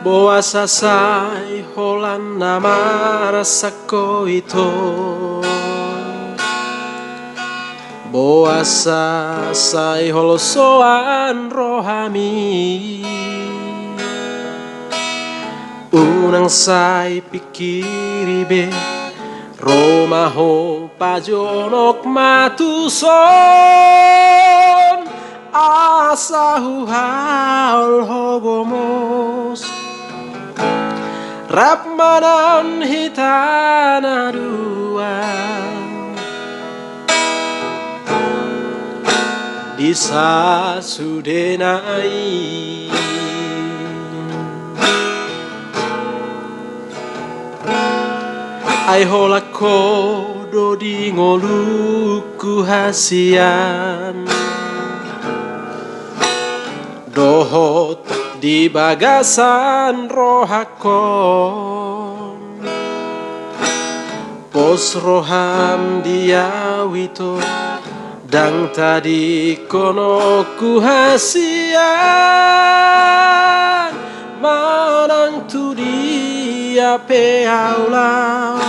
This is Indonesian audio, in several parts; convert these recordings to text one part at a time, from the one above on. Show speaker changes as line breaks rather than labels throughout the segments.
Boa sasai holan nama rasako ito. Boa sasai holosoan rohami. Unang say pikiribe Romaho pajonok matuson asahu haul hogomos Rapmanan hitana dua Disa sudenai Ai hola kodo di ngoluku hasian Dohot di bagasan rohakon Pos roham diawito Dang tadi konoku hasian Manang tu dia peaulau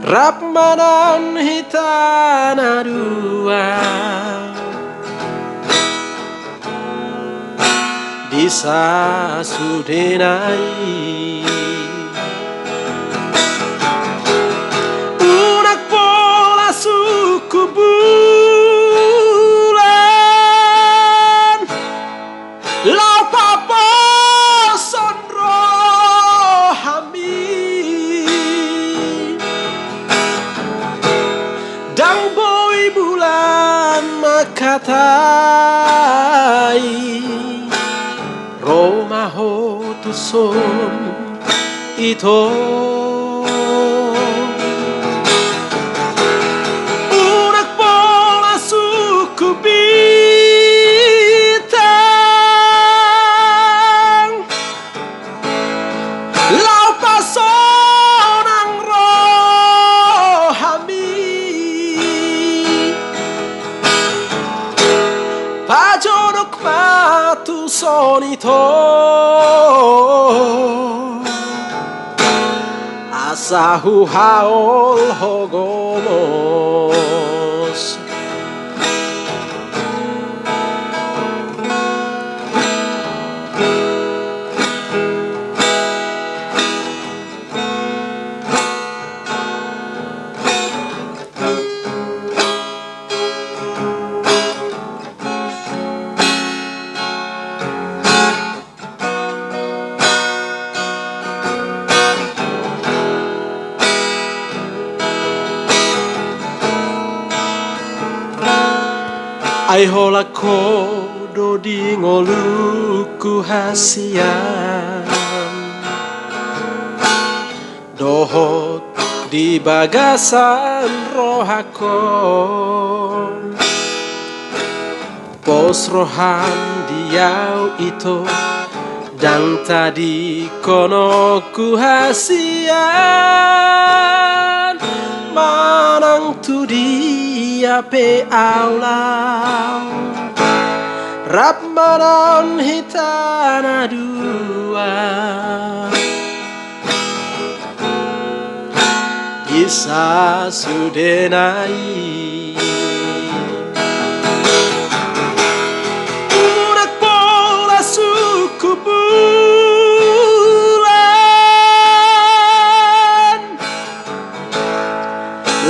Rapmanan hitana dua Disa sudenai Unak pola suku bulan Lau papa sonro hami Dang boy bulan makatai Romaho tuson ito Unak pola suku bintang Lau pasonang rohami Pajonok matuson ito Asahu haol hogomos Ai hola kodo di ngoluku hasian Dohot di bagasan rohakon Pos rohan diau itu Dan tadi konoku hasian Manang tu dia peaulau Rapmanan hitana dua Disa sudenai Unak pola suku bulan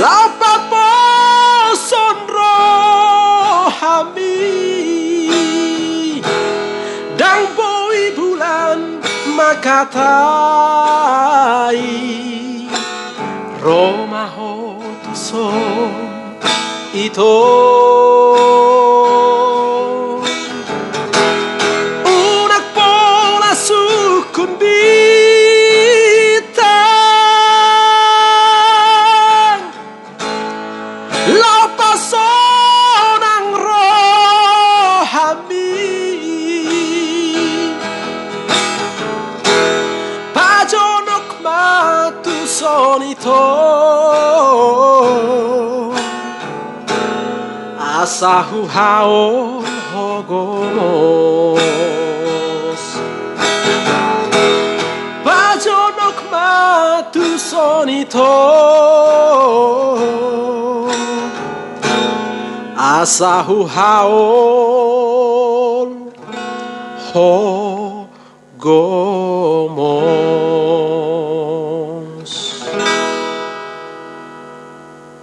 Lapa poson rohami Dang boy bulan makatai Romaho tuson ito Unak pola sukun bintang Lau pasonang rohami Pajonok matuson ito Asahu haol hogomos 두 손이 더 아사후 하올 호고